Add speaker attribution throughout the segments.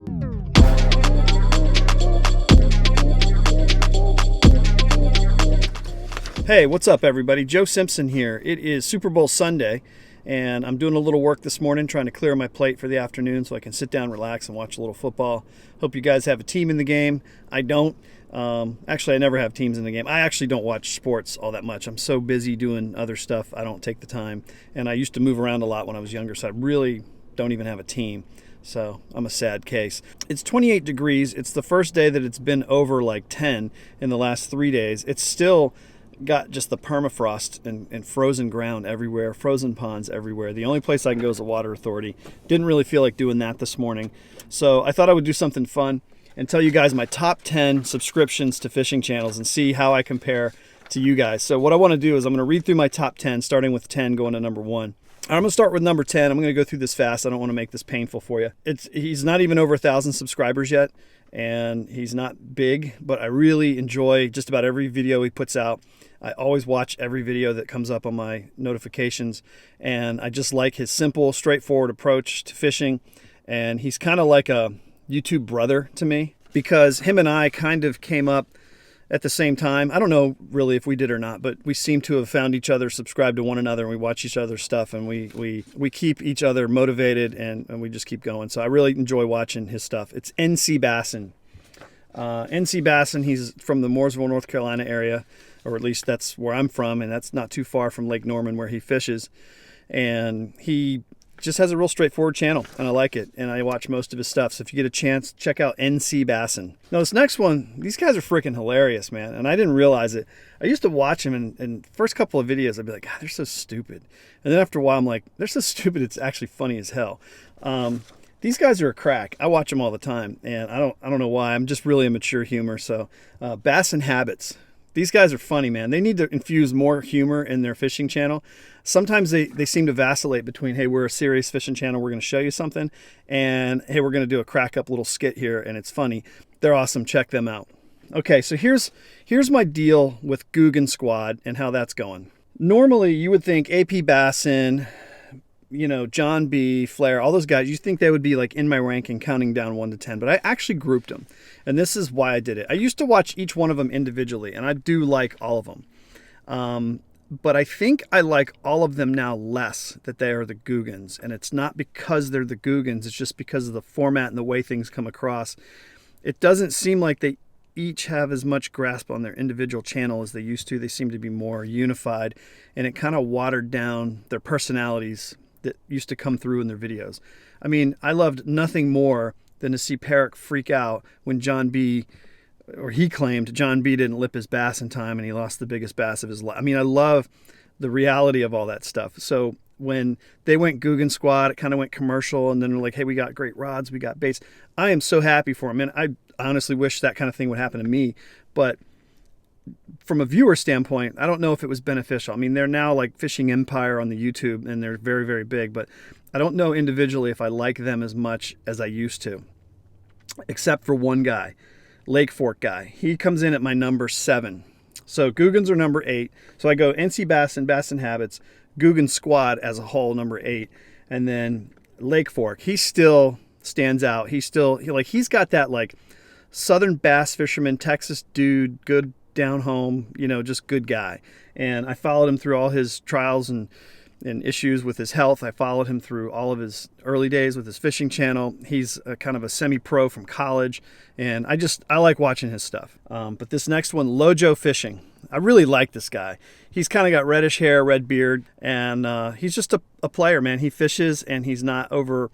Speaker 1: Hey, what's up everybody? Joe Simpson here. It is Super Bowl Sunday and I'm doing a little work this morning trying to clear my plate for the afternoon so I can sit down, relax, and watch a little football. Hope you guys have a team in the game. I don't. Actually, I never have teams in the game. I actually don't watch sports all that much. I'm so busy doing other stuff, I don't take the time. And I used to move around a lot when I was younger, so I really don't even have a team. So I'm a sad case. It's 28 degrees. It's the first day that it's been over like 10 in the last 3 days. It's still got just the permafrost and frozen ground everywhere, frozen ponds everywhere. The only place I can go is the water authority. Didn't really feel like doing that this morning. So I thought I would do something fun and tell you guys my top 10 subscriptions to fishing channels and see how I compare to you guys. So what I want to do is I'm going to read through my top 10, starting with 10, going to number 1. I'm going to start with number 10. I'm going to go through this fast. I don't want to make this painful for you. He's not even over 1,000 subscribers yet, and he's not big, but I really enjoy just about every video he puts out. I always watch every video that comes up on my notifications, and I just like his simple, straightforward approach to fishing. And he's kind of like a YouTube brother to me because him and I kind of came up at the same time. I don't know really if we did or not, but we seem to have found each other, subscribed to one another, and we watch each other's stuff, and we keep each other motivated, and we just keep going. So I really enjoy watching his stuff. It's NC Bassin. NC Bassin, he's from the Mooresville, North Carolina area, or at least that's where I'm from, and that's not too far from Lake Norman where he fishes. And he just has a real straightforward channel, and I like it, and I watch most of his stuff. So if you get a chance, check out NC Bassin. Now this next one, these guys are freaking hilarious, man, and I didn't realize it. I used to watch them, and first couple of videos I'd be like, God, they're so stupid. And then after a while I'm like, they're so stupid it's actually funny as hell. These guys are a crack. I watch them all the time, and I don't know why. I'm just really a mature humor. So Bass Inhabits. These guys are funny, man. They need to infuse more humor in their fishing channel. Sometimes they seem to vacillate between, hey, we're a serious fishing channel, we're going to show you something, and hey, we're going to do a crack up little skit here, and it's funny. They're awesome. Check them out. Okay, so here's my deal with Googan Squad and how that's going. Normally, you would think AP Bassin, you know, John B, Flair, all those guys, you think they would be like in my ranking counting down 1 to 10, but I actually grouped them. And this is why I did it. I used to watch each one of them individually, and I do like all of them. But I think I like all of them now less that they are the Googans. And it's not because they're the Googans, it's just because of the format and the way things come across. It doesn't seem like they each have as much grasp on their individual channel as they used to. They seem to be more unified, and it kind of watered down their personalities that used to come through in their videos. I mean, I loved nothing more than to see Perrick freak out when John B, or he claimed John B didn't lip his bass in time and he lost the biggest bass of his life. I mean, I love the reality of all that stuff. So when they went Googan Squad, it kind of went commercial, and then they're like, hey, we got great rods, we got baits. I am so happy for them, and I honestly wish that kind of thing would happen to me. But from a viewer standpoint, I don't know if it was beneficial. I mean, they're now like Fishing Empire on the YouTube, and they're very, very big, but I don't know individually if I like them as much as I used to, except for one guy, Lake Fork guy. He comes in at my number 7. So Googans are number 8. So I go NC Bassin, Bass Inhabits, Googan Squad as a whole, number 8, and then Lake Fork. He still stands out. He's got that like Southern bass fisherman, Texas dude, good down home, you know, just good guy. And I followed him through all his trials and issues with his health. I followed him through all of his early days with his fishing channel. He's a kind of a semi-pro from college, and I like watching his stuff. But this next one, Lojo Fishing. I really like this guy. He's kind of got reddish hair, red beard, and he's just a player, man. He fishes, and he's not over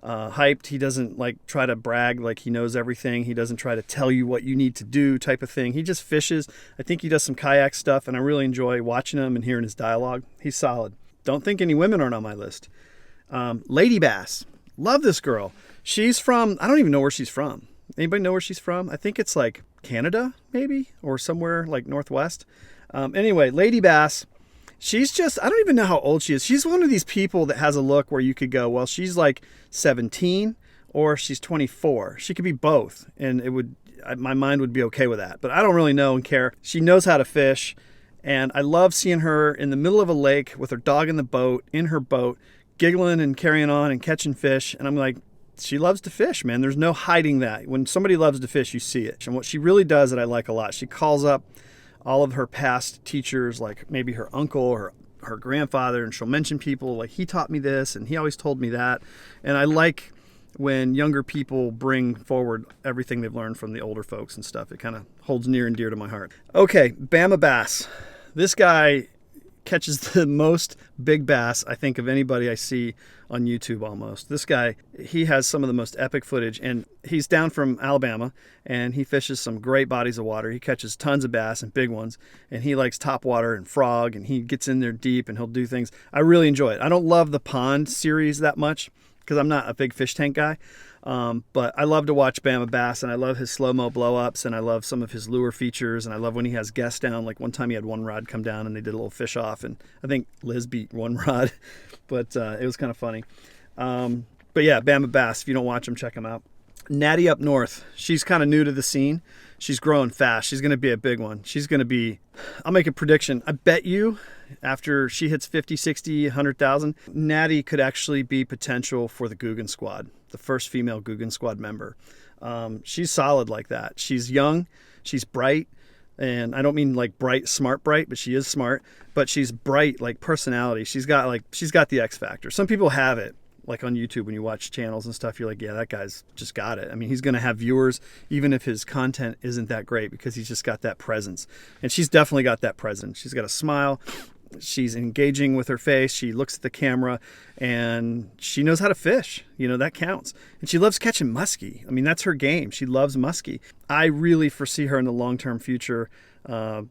Speaker 1: hyped. He doesn't like try to brag like he knows everything. He doesn't try to tell you what you need to do type of thing. He just fishes. I think he does some kayak stuff, and I really enjoy watching him and hearing his dialogue. He's solid. Don't think any women aren't on my list. Lady Bass. Love this girl. She's from, I don't even know where she's from. Anybody know where she's from? I think it's like Canada, maybe, or somewhere like Northwest. Anyway, Lady Bass. She's just, I don't even know how old she is. She's one of these people that has a look where you could go, well, she's like 17 or she's 24. She could be both, and my mind would be okay with that. But I don't really know and care. She knows how to fish. And I love seeing her in the middle of a lake with her dog in the boat, in her boat, giggling and carrying on and catching fish. And I'm like, she loves to fish, man. There's no hiding that. When somebody loves to fish, you see it. And what she really does that I like a lot, she calls up all of her past teachers, like maybe her uncle or her grandfather, and she'll mention people like, he taught me this and he always told me that. And I like when younger people bring forward everything they've learned from the older folks and stuff. It kind of holds near and dear to my heart. Okay, Bama Bass. This guy catches the most big bass, I think, of anybody I see on YouTube almost. This guy, he has some of the most epic footage, and he's down from Alabama, and he fishes some great bodies of water. He catches tons of bass and big ones, and he likes topwater and frog, and he gets in there deep, and he'll do things. I really enjoy it. I don't love the pond series that much because I'm not a big fish tank guy, but I love to watch Bama Bass, and I love his slow-mo blow-ups, and I love some of his lure features, and I love when he has guests down. Like one time he had one rod come down, and they did a little fish off, and I think Liz beat one rod, but it was kind of funny. But yeah, Bama Bass, if you don't watch him, check him out. Natty Up North, she's kind of new to the scene. She's growing fast. She's going to be a big one. She's going to be, I'll make a prediction. I bet you after she hits 50, 60, 100,000, Natty could actually be potential for the Googan Squad, the first female Googan Squad member. She's solid like that. She's young, she's bright, and I don't mean like bright, smart bright, but she is smart, but she's bright like personality. She's got the X factor. Some people have it. Like on YouTube, when you watch channels and stuff, you're like, yeah, that guy's just got it. I mean, he's going to have viewers, even if his content isn't that great, because he's just got that presence. And she's definitely got that presence. She's got a smile. She's engaging with her face. She looks at the camera, and she knows how to fish. You know, that counts. And she loves catching muskie. I mean, that's her game. She loves muskie. I really foresee her in the long-term future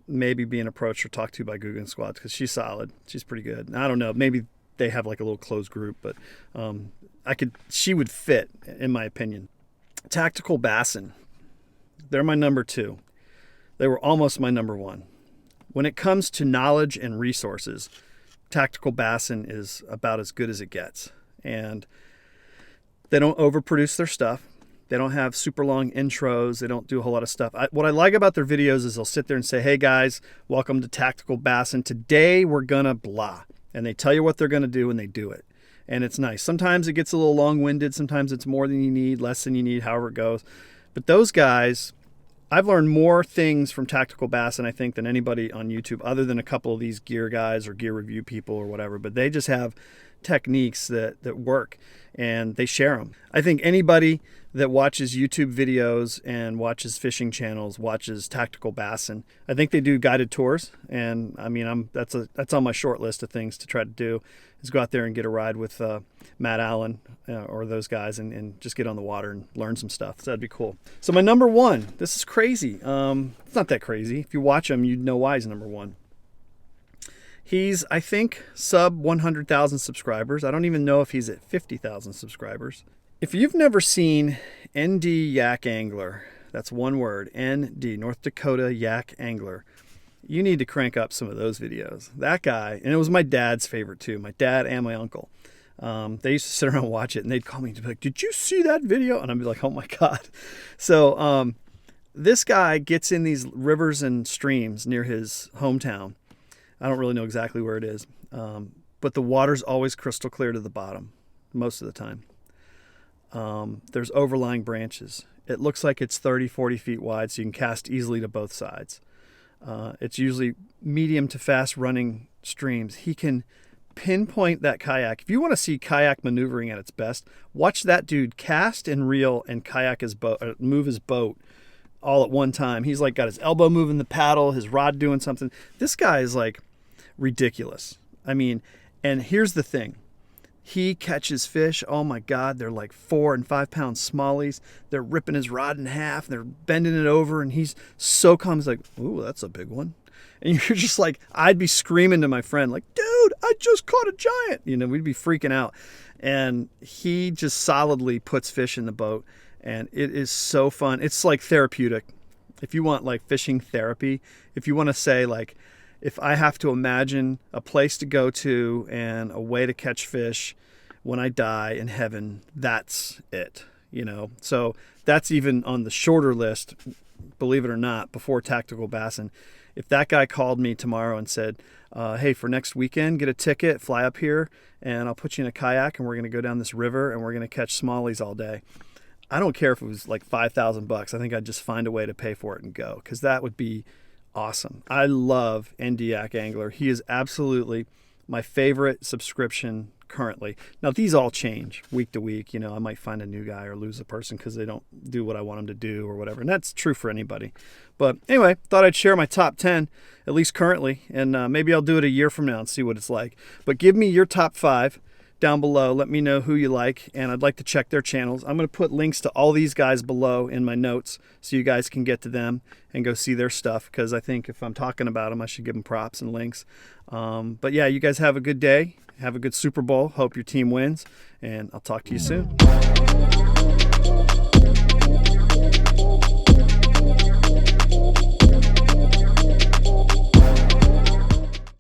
Speaker 1: maybe being approached or talked to by Googan Squad, because she's solid. She's pretty good. And I don't know, maybe they have like a little closed group, but she would fit, in my opinion. Tactical Bassin, they're my number 2. They were almost my number 1. When it comes to knowledge and resources, Tactical Bassin is about as good as it gets. And they don't overproduce their stuff. They don't have super long intros. They don't do a whole lot of stuff. What I like about their videos is they'll sit there and say, hey guys, welcome to Tactical Bassin. Today we're gonna blah. And they tell you what they're going to do, and they do it. And it's nice. Sometimes it gets a little long-winded. Sometimes it's more than you need, less than you need, however it goes. But those guys, I've learned more things from Tactical Bassin, I think, than anybody on YouTube, other than a couple of these gear guys or gear review people or whatever. But they just have techniques that work, and they share them. I think anybody that watches YouTube videos and watches fishing channels watches Tactical Bassin. I think they do guided tours, and I mean, that's on my short list of things to try to do, is go out there and get a ride with Matt Allen or those guys, and just get on the water and learn some stuff. So that'd be cool. So my number 1, this is crazy. It's not that crazy. If you watch him, you'd know why he's number 1. He's, I think, sub 100,000 subscribers. I don't even know if he's at 50,000 subscribers. If you've never seen ND Yak Angler, that's one word, ND, North Dakota Yak Angler, you need to crank up some of those videos. That guy, and it was my dad's favorite too, my dad and my uncle. They used to sit around and watch it, and they'd call me and be like, did you see that video? And I'd be like, oh my God. So this guy gets in these rivers and streams near his hometown. I don't really know exactly where it is, but the water's always crystal clear to the bottom most of the time. There's overlying branches. It looks like it's 30, 40 feet wide, so you can cast easily to both sides. It's usually medium to fast running streams. He can pinpoint that kayak. If you want to see kayak maneuvering at its best, watch that dude cast and reel and kayak his boat, move his boat all at one time. He's like got his elbow moving the paddle, his rod doing something. This guy is like ridiculous. I mean, and here's the thing. He catches fish, oh my God, they're like 4 and 5 pound smallies. They're ripping his rod in half, they're bending it over, and he's so calm. He's like, ooh, that's a big one. And you're just like, I'd be screaming to my friend, like, dude, I just caught a giant. You know, we'd be freaking out. And he just solidly puts fish in the boat, and it is so fun. It's like therapeutic. If you want like fishing therapy, if you want to say like, if I have to imagine a place to go to and a way to catch fish when I die in heaven, that's it, you know? So that's even on the shorter list, believe it or not, before Tactical Bassin. if that guy called me tomorrow and said, hey, for next weekend, get a ticket, fly up here, and I'll put you in a kayak, and we're going to go down this river, and we're going to catch smallies all day. I don't care if it was like $5,000. I think I'd just find a way to pay for it and go, because that would be awesome. I love Yak Angler. He is absolutely my favorite subscription currently. Now, these all change week to week. You know, I might find a new guy or lose a person because they don't do what I want them to do or whatever. And that's true for anybody. But anyway, thought I'd share my top 10, at least currently. And maybe I'll do it a year from now and see what it's like. But give me your top 5 down below. Let me know who you like. And I'd like to check their channels. I'm going to put links to all these guys below in my notes so you guys can get to them and go see their stuff. Because I think if I'm talking about them, I should give them props and links. But yeah, you guys have a good day. Have a good Super Bowl. Hope your team wins, and I'll talk to you soon.